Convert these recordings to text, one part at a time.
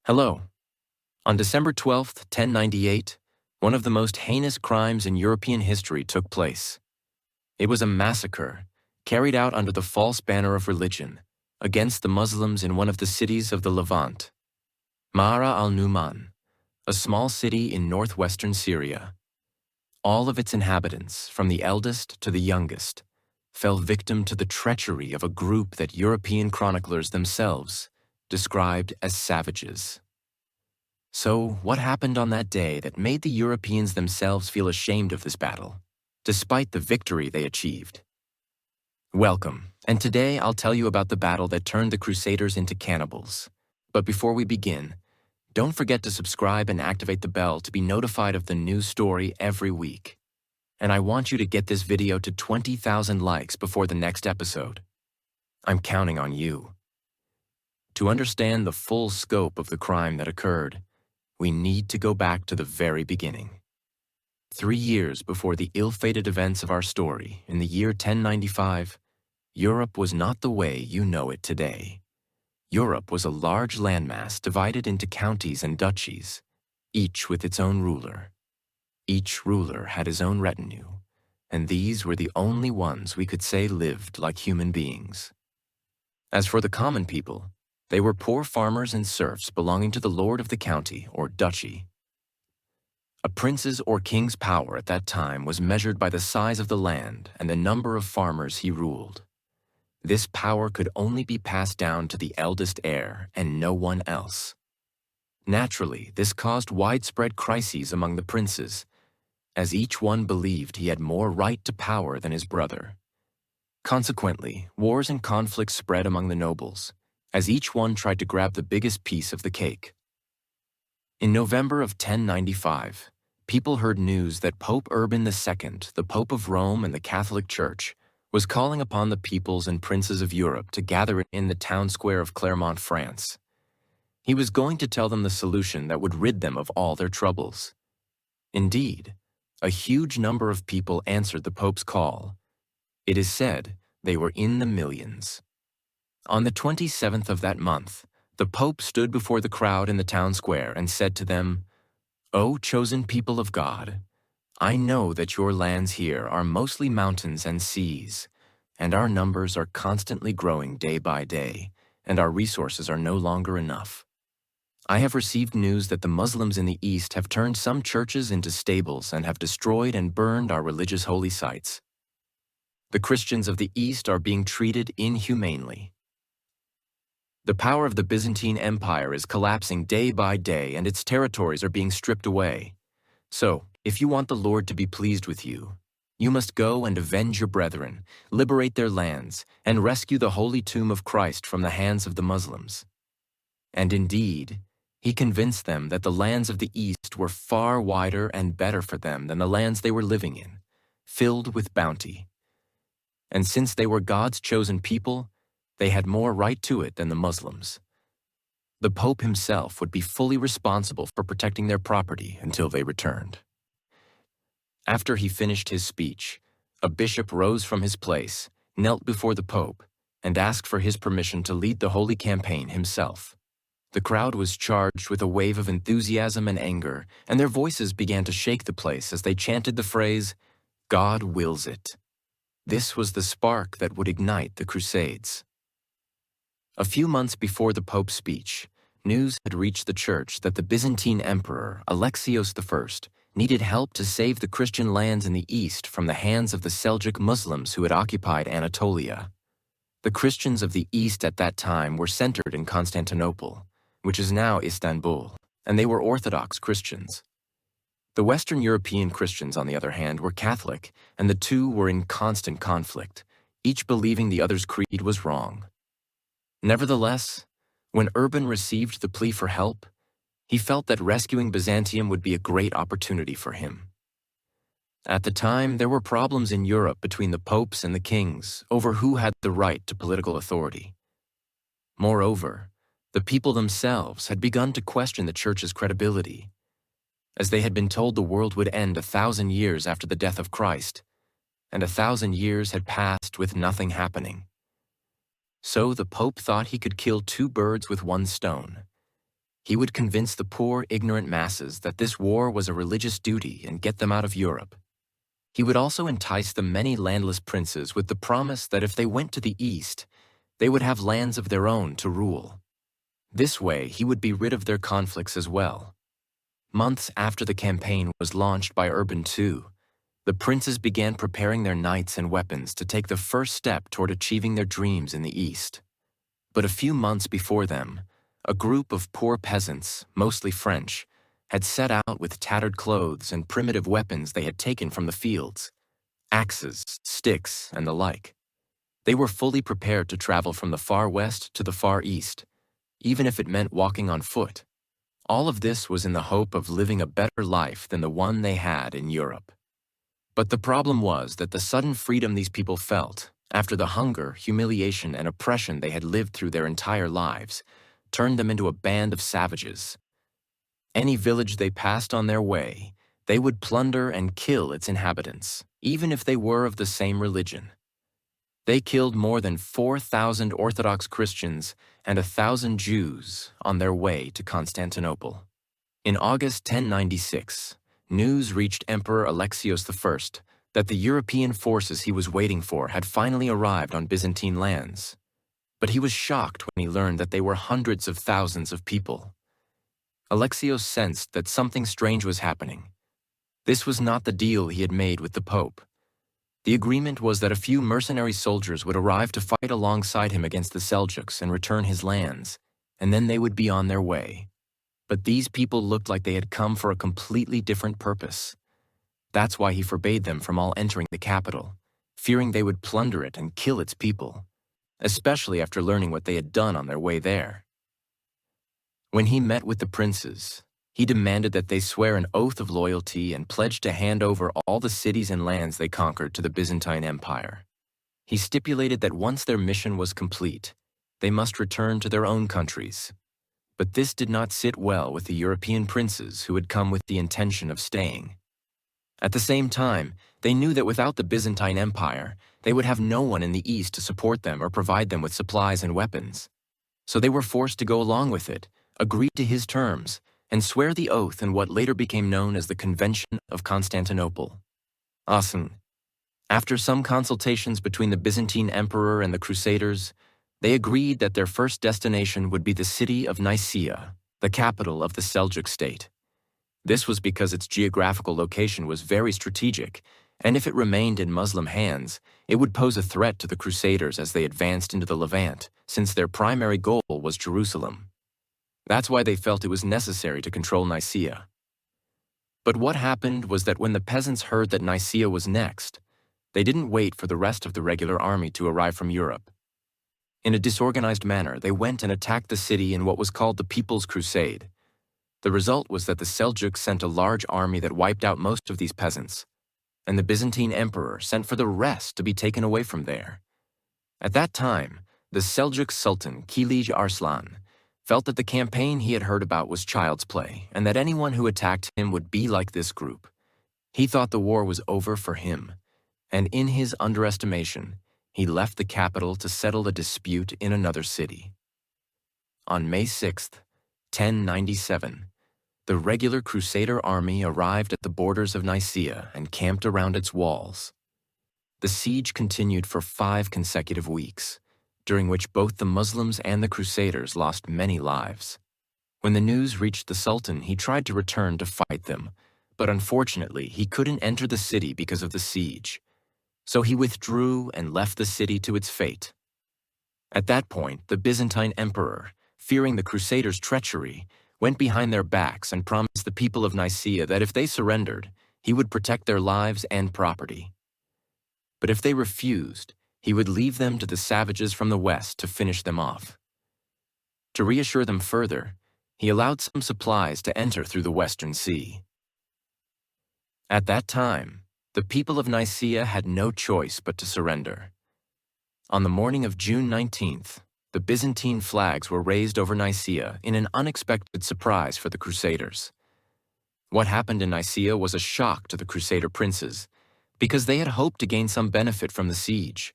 Hello. On December 12, 1098, one of the most heinous crimes in European history took place. It was a massacre carried out under the false banner of religion against the Muslims in one of the cities of the Levant, Mara al-Numan, a small city in northwestern Syria. All of its inhabitants, from the eldest to the youngest, fell victim to the treachery of a group that European chroniclers themselves described as savages. So, what happened on that day that made the Europeans themselves feel ashamed of this battle, despite the victory they achieved? Welcome, and today I'll tell you about the battle that turned the Crusaders into cannibals. But before we begin, don't forget to subscribe and activate the bell to be notified of the new story every week. And I want you to get this video to 20,000 likes before the next episode. I'm counting on you. To understand the full scope of the crime that occurred, we need to go back to the very beginning. 3 years before the ill-fated events of our story, in the year 1095, Europe was not the way you know it today. Europe was a large landmass divided into counties and duchies, each with its own ruler. Each ruler had his own retinue, and these were the only ones we could say lived like human beings. As for the common people, they were poor farmers and serfs belonging to the lord of the county or duchy. A prince's or king's power at that time was measured by the size of the land and the number of farmers he ruled. This power could only be passed down to the eldest heir and no one else. Naturally, this caused widespread crises among the princes, as each one believed he had more right to power than his brother. Consequently, wars and conflicts spread among the nobles, as each one tried to grab the biggest piece of the cake. In November of 1095, people heard news that Pope Urban II, the Pope of Rome and the Catholic Church, was calling upon the peoples and princes of Europe to gather in the town square of Clermont, France. He was going to tell them the solution that would rid them of all their troubles. Indeed, a huge number of people answered the Pope's call. It is said they were in the millions. On the 27th of that month, the Pope stood before the crowd in the town square and said to them, "O chosen people of God, I know that your lands here are mostly mountains and seas, and our numbers are constantly growing day by day, and our resources are no longer enough. I have received news that the Muslims in the East have turned some churches into stables and have destroyed and burned our religious holy sites. The Christians of the East are being treated inhumanely. The power of the Byzantine Empire is collapsing day by day, and its territories are being stripped away. So, if you want the Lord to be pleased with you, you must go and avenge your brethren, liberate their lands, and rescue the holy tomb of Christ from the hands of the Muslims." And indeed, he convinced them that the lands of the East were far wider and better for them than the lands they were living in, filled with bounty. And since they were God's chosen people, they had more right to it than the Muslims. The Pope himself would be fully responsible for protecting their property until they returned. After he finished his speech, a bishop rose from his place, knelt before the Pope, and asked for his permission to lead the holy campaign himself. The crowd was charged with a wave of enthusiasm and anger, and their voices began to shake the place as they chanted the phrase, "God wills it." This was the spark that would ignite the Crusades. A few months before the Pope's speech, news had reached the Church that the Byzantine Emperor Alexios I needed help to save the Christian lands in the East from the hands of the Seljuk Muslims who had occupied Anatolia. The Christians of the East at that time were centered in Constantinople, which is now Istanbul, and they were Orthodox Christians. The Western European Christians, on the other hand, were Catholic, and the two were in constant conflict, each believing the other's creed was wrong. Nevertheless, when Urban received the plea for help, he felt that rescuing Byzantium would be a great opportunity for him. At the time, there were problems in Europe between the popes and the kings over who had the right to political authority. Moreover, the people themselves had begun to question the Church's credibility, as they had been told the world would end 1,000 years after the death of Christ, and 1,000 years had passed with nothing happening. So the Pope thought he could kill two birds with one stone. He would convince the poor, ignorant masses that this war was a religious duty and get them out of Europe. He would also entice the many landless princes with the promise that if they went to the east, they would have lands of their own to rule. This way, he would be rid of their conflicts as well. Months after the campaign was launched by Urban II, the princes began preparing their knights and weapons to take the first step toward achieving their dreams in the east. But a few months before them, a group of poor peasants, mostly French, had set out with tattered clothes and primitive weapons they had taken from the fields, axes, sticks, and the like. They were fully prepared to travel from the far west to the far east, even if it meant walking on foot. All of this was in the hope of living a better life than the one they had in Europe. But the problem was that the sudden freedom these people felt, after the hunger, humiliation, and oppression they had lived through their entire lives, turned them into a band of savages. Any village they passed on their way, they would plunder and kill its inhabitants, even if they were of the same religion. They killed more than 4,000 Orthodox Christians and 1,000 Jews on their way to Constantinople. In August 1096, news reached Emperor Alexios I that the European forces he was waiting for had finally arrived on Byzantine lands. But he was shocked when he learned that they were hundreds of thousands of people. Alexios sensed that something strange was happening. This was not the deal he had made with the Pope. The agreement was that a few mercenary soldiers would arrive to fight alongside him against the Seljuks and return his lands, and then they would be on their way. But these people looked like they had come for a completely different purpose. That's why he forbade them from all entering the capital, fearing they would plunder it and kill its people, especially after learning what they had done on their way there. When he met with the princes, he demanded that they swear an oath of loyalty and pledge to hand over all the cities and lands they conquered to the Byzantine Empire. He stipulated that once their mission was complete, they must return to their own countries. But this did not sit well with the European princes who had come with the intention of staying. At the same time, they knew that without the Byzantine Empire, they would have no one in the east to support them or provide them with supplies and weapons. So they were forced to go along with it, agree to his terms, and swear the oath in what later became known as the Convention of Constantinople. After some consultations between the Byzantine Emperor and the Crusaders, they agreed that their first destination would be the city of Nicaea, the capital of the Seljuk state. This was because its geographical location was very strategic, and if it remained in Muslim hands, it would pose a threat to the Crusaders as they advanced into the Levant, since their primary goal was Jerusalem. That's why they felt it was necessary to control Nicaea. But what happened was that when the peasants heard that Nicaea was next, they didn't wait for the rest of the regular army to arrive from Europe. In a disorganized manner, they went and attacked the city in what was called the People's Crusade. The result was that the Seljuks sent a large army that wiped out most of these peasants, and the Byzantine emperor sent for the rest to be taken away from there. At that time, the Seljuk Sultan Kilij Arslan felt that the campaign he had heard about was child's play, and that anyone who attacked him would be like this group. He thought the war was over for him, and in his underestimation, he left the capital to settle the dispute in another city. On May 6, 1097, the regular Crusader army arrived at the borders of Nicaea and camped around its walls. The siege continued for 5 consecutive weeks, during which both the Muslims and the Crusaders lost many lives. When the news reached the Sultan, he tried to return to fight them, but unfortunately he couldn't enter the city because of the siege. So he withdrew and left the city to its fate. At that point, the Byzantine emperor, fearing the Crusaders' treachery, went behind their backs and promised the people of Nicaea that if they surrendered, he would protect their lives and property. But if they refused, he would leave them to the savages from the west to finish them off. To reassure them further, he allowed some supplies to enter through the Western Sea. At that time, the people of Nicaea had no choice but to surrender. On the morning of June 19th, the Byzantine flags were raised over Nicaea in an unexpected surprise for the Crusaders. What happened in Nicaea was a shock to the Crusader princes, because they had hoped to gain some benefit from the siege.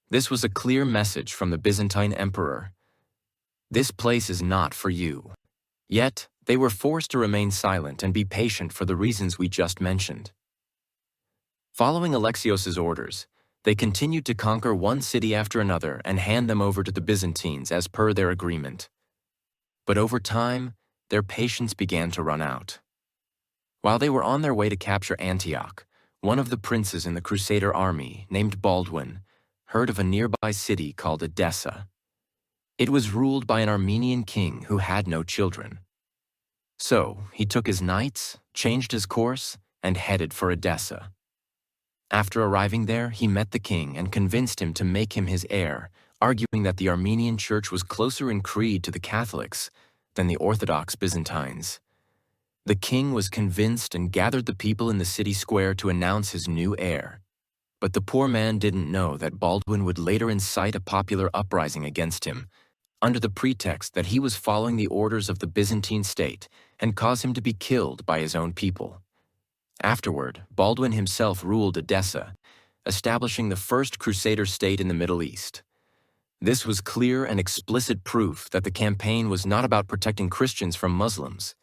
This was a clear message from the Byzantine emperor. This place is not for you. Yet, they were forced to remain silent and be patient for the reasons we just mentioned. Following Alexios's orders, they continued to conquer one city after another and hand them over to the Byzantines as per their agreement. But over time, their patience began to run out. While they were on their way to capture Antioch, one of the princes in the Crusader army, named Baldwin, heard of a nearby city called Edessa. It was ruled by an Armenian king who had no children. So, he took his knights, changed his course, and headed for Edessa. After arriving there, he met the king and convinced him to make him his heir, arguing that the Armenian church was closer in creed to the Catholics than the Orthodox Byzantines. The king was convinced and gathered the people in the city square to announce his new heir. But the poor man didn't know that Baldwin would later incite a popular uprising against him, under the pretext that he was following the orders of the Byzantine state and cause him to be killed by his own people. Afterward, Baldwin himself ruled Edessa, establishing the first crusader state in the Middle East. This was clear and explicit proof that the campaign was not about protecting Christians from Muslims.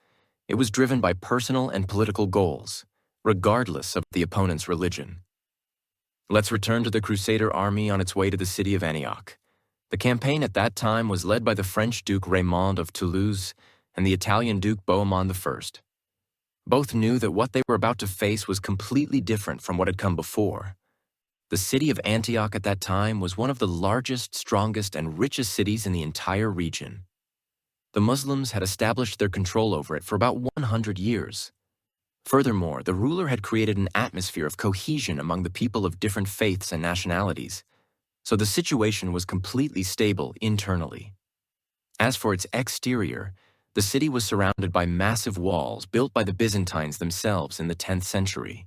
It was driven by personal and political goals, regardless of the opponent's religion. Let's return to the Crusader army on its way to the city of Antioch. The campaign at that time was led by the French Duke Raymond of Toulouse and the Italian Duke Bohemond I. Both knew that what they were about to face was completely different from what had come before. The city of Antioch at that time was one of the largest, strongest, and richest cities in the entire region. The Muslims had established their control over it for about 100 years. Furthermore, the ruler had created an atmosphere of cohesion among the people of different faiths and nationalities, so the situation was completely stable internally. As for its exterior, the city was surrounded by massive walls built by the Byzantines themselves in the 10th century.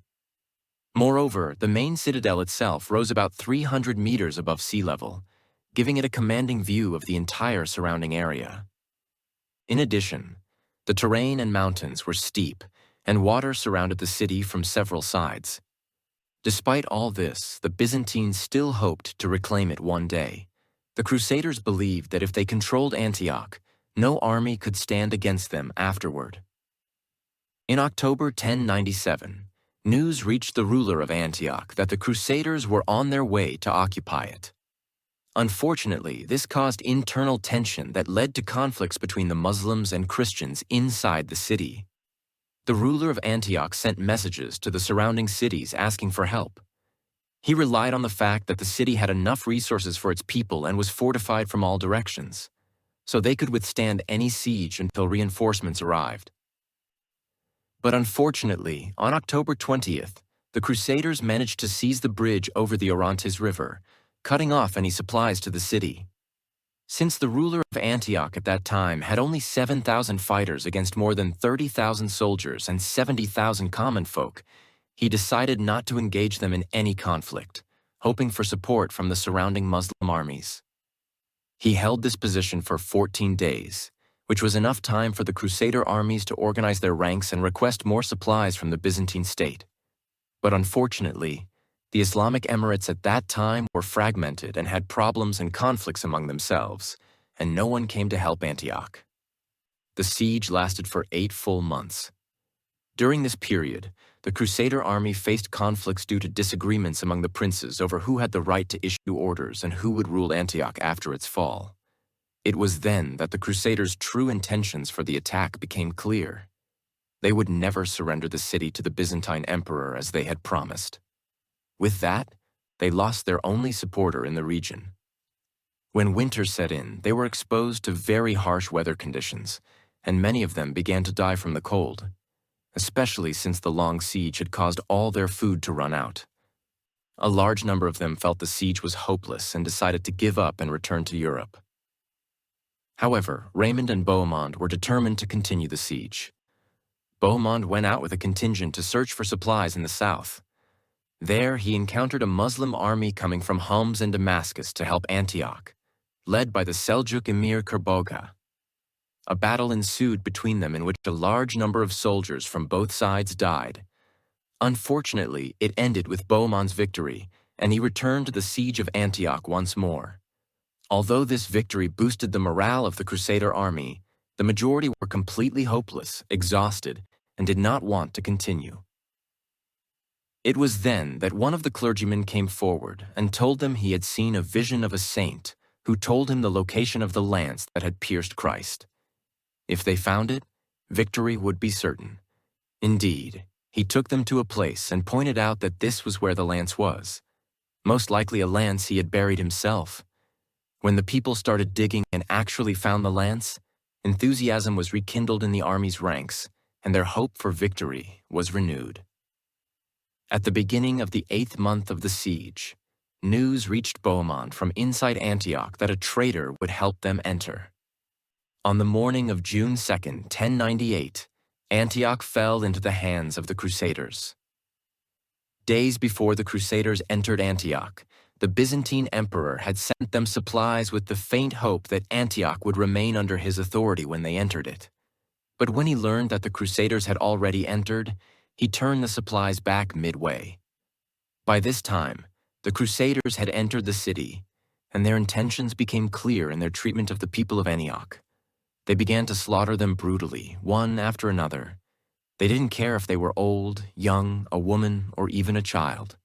Moreover, the main citadel itself rose about 300 meters above sea level, giving it a commanding view of the entire surrounding area. In addition, the terrain and mountains were steep, and water surrounded the city from several sides. Despite all this, the Byzantines still hoped to reclaim it one day. The Crusaders believed that if they controlled Antioch, no army could stand against them afterward. In October 1097, news reached the ruler of Antioch that the Crusaders were on their way to occupy it. Unfortunately, this caused internal tension that led to conflicts between the Muslims and Christians inside the city. The ruler of Antioch sent messages to the surrounding cities asking for help. He relied on the fact that the city had enough resources for its people and was fortified from all directions, so they could withstand any siege until reinforcements arrived. But unfortunately, on October 20th, the Crusaders managed to seize the bridge over the Orontes River, cutting off any supplies to the city. Since the ruler of Antioch at that time had only 7,000 fighters against more than 30,000 soldiers and 70,000 common folk, he decided not to engage them in any conflict, hoping for support from the surrounding Muslim armies. He held this position for 14 days, which was enough time for the Crusader armies to organize their ranks and request more supplies from the Byzantine state. But unfortunately, the Islamic Emirates at that time were fragmented and had problems and conflicts among themselves, and no one came to help Antioch. The siege lasted for 8 full months. During this period, the Crusader army faced conflicts due to disagreements among the princes over who had the right to issue orders and who would rule Antioch after its fall. It was then that the Crusaders' true intentions for the attack became clear. They would never surrender the city to the Byzantine emperor as they had promised. With that, they lost their only supporter in the region. When winter set in, they were exposed to very harsh weather conditions, and many of them began to die from the cold, especially since the long siege had caused all their food to run out. A large number of them felt the siege was hopeless and decided to give up and return to Europe. However, Raymond and Bohemond were determined to continue the siege. Bohemond went out with a contingent to search for supplies in the south. There, he encountered a Muslim army coming from Homs and Damascus to help Antioch, led by the Seljuk emir Kerboga. A battle ensued between them in which a large number of soldiers from both sides died. Unfortunately, it ended with Bohemond's victory, and he returned to the siege of Antioch once more. Although this victory boosted the morale of the Crusader army, The majority were completely hopeless, exhausted, and did not want to continue. It was then that one of the clergymen came forward and told them he had seen a vision of a saint who told him the location of the lance that had pierced Christ. If they found it, victory would be certain. Indeed, he took them to a place and pointed out that this was where the lance was. Most likely a lance he had buried himself. When the people started digging and actually found the lance, enthusiasm was rekindled in the army's ranks, and their hope for victory was renewed. At the beginning of the 8th month of the siege, news reached Bohemond from inside Antioch that a traitor would help them enter. On the morning of June 2nd, 1098, Antioch fell into the hands of the Crusaders. Days before the Crusaders entered Antioch, the Byzantine Emperor had sent them supplies with the faint hope that Antioch would remain under his authority when they entered it. But when he learned that the Crusaders had already entered, he turned the supplies back midway. By this time, the Crusaders had entered the city, and their intentions became clear in their treatment of the people of Antioch. They began to slaughter them brutally, one after another. They didn't care if they were old, young, a woman, or even a child.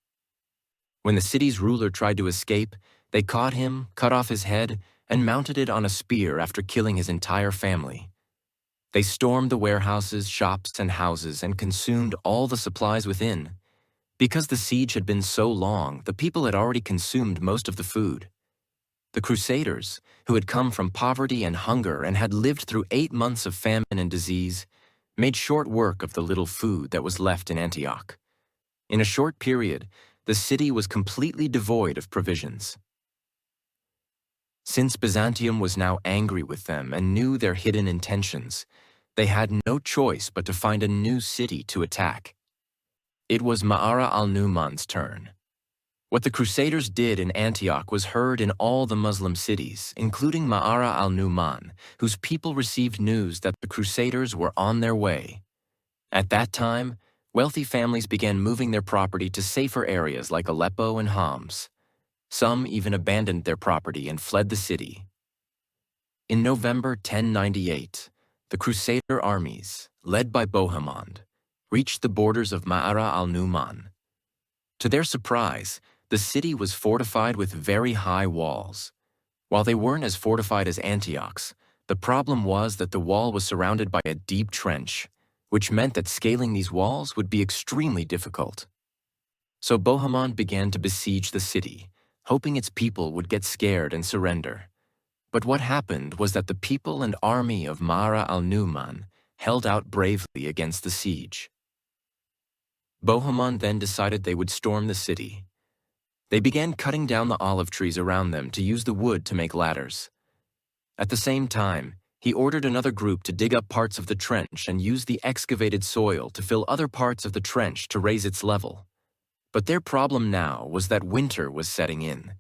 When the city's ruler tried to escape, they caught him, cut off his head, and mounted it on a spear after killing his entire family. They stormed the warehouses, shops, and houses and consumed all the supplies within. Because the siege had been so long, the people had already consumed most of the food. The Crusaders, who had come from poverty and hunger and had lived through 8 months of famine and disease, made short work of the little food that was left in Antioch. In a short period, the city was completely devoid of provisions. Since Byzantium was now angry with them and knew their hidden intentions, they had no choice but to find a new city to attack. It was Ma'ara al-Nu'man's turn. What the Crusaders did in Antioch was heard in all the Muslim cities, including Ma'ara al-Nu'man, whose people received news that the Crusaders were on their way. At that time, wealthy families began moving their property to safer areas like Aleppo and Homs. Some even abandoned their property and fled the city. In November 1098, the Crusader armies, led by Bohemond, reached the borders of Ma'ara al-Nu'man. To their surprise, the city was fortified with very high walls. While they weren't as fortified as Antioch's, the problem was that the wall was surrounded by a deep trench, which meant that scaling these walls would be extremely difficult. So Bohemond began to besiege the city, hoping its people would get scared and surrender. But what happened was that the people and army of Ma'ara al-Nu'man held out bravely against the siege. Bohemond then decided they would storm the city. They began cutting down the olive trees around them to use the wood to make ladders. At the same time, he ordered another group to dig up parts of the trench and use the excavated soil to fill other parts of the trench to raise its level. But their problem now was that winter was setting in,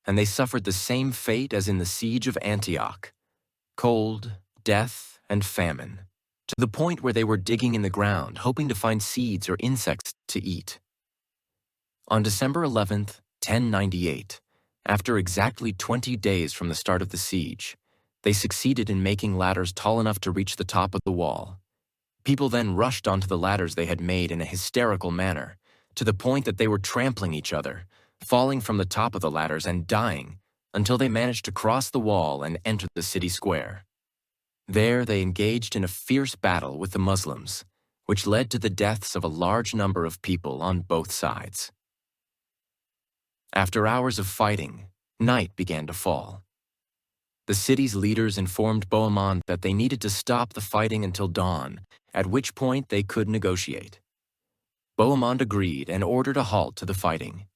and they suffered the same fate as in the Siege of Antioch: cold, death, and famine, to the point where they were digging in the ground, hoping to find seeds or insects to eat. On December 11th, 1098, after exactly 20 days from the start of the siege, they succeeded in making ladders tall enough to reach the top of the wall. People then rushed onto the ladders they had made in a hysterical manner, to the point that they were trampling each other, falling from the top of the ladders and dying, until they managed to cross the wall and enter the city square. There they engaged in a fierce battle with the Muslims, which led to the deaths of a large number of people on both sides. After hours of fighting, night began to fall. The city's leaders informed Bohemond that they needed to stop the fighting until dawn, at which point they could negotiate. Bohemond agreed and ordered a halt to the fighting.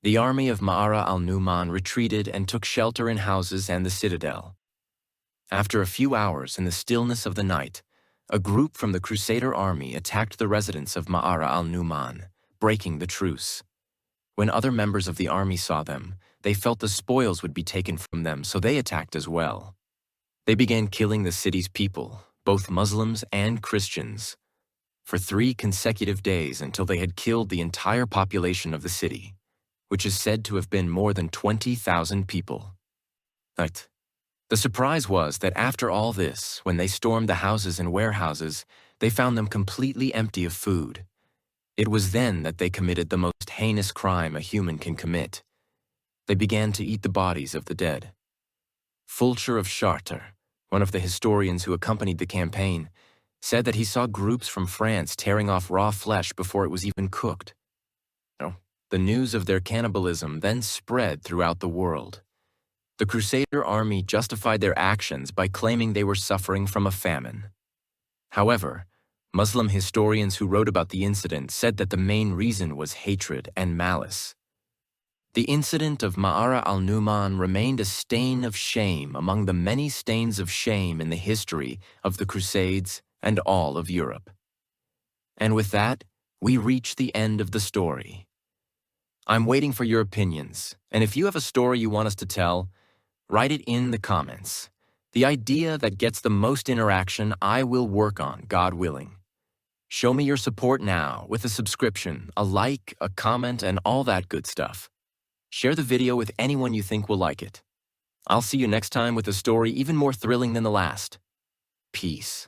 The army of Ma'ara al-Nu'man retreated and took shelter in houses and the citadel. After a few hours in the stillness of the night, a group from the Crusader army attacked the residents of Ma'ara al-Nu'man, breaking the truce. When other members of the army saw them, they felt the spoils would be taken from them, so they attacked as well. They began killing the city's people, both Muslims and Christians, for 3 consecutive days until they had killed the entire population of the city, which is said to have been more than 20,000 people. The surprise was that after all this, when they stormed the houses and warehouses, they found them completely empty of food. It was then that they committed the most heinous crime a human can commit. They began to eat the bodies of the dead. Fulcher of Chartres, one of the historians who accompanied the campaign, said that he saw groups from France tearing off raw flesh before it was even cooked. The news of their cannibalism then spread throughout the world. The Crusader army justified their actions by claiming they were suffering from a famine. However, Muslim historians who wrote about the incident said that the main reason was hatred and malice. The incident of Ma'ara al-Numan remained a stain of shame among the many stains of shame in the history of the Crusades and all of Europe. And with that, we reach the end of the story. I'm waiting for your opinions, and if you have a story you want us to tell, write it in the comments. The idea that gets the most interaction I will work on, God willing. Show me your support now with a subscription, a like, a comment, and all that good stuff. Share the video with anyone you think will like it. I'll see you next time with a story even more thrilling than the last. Peace.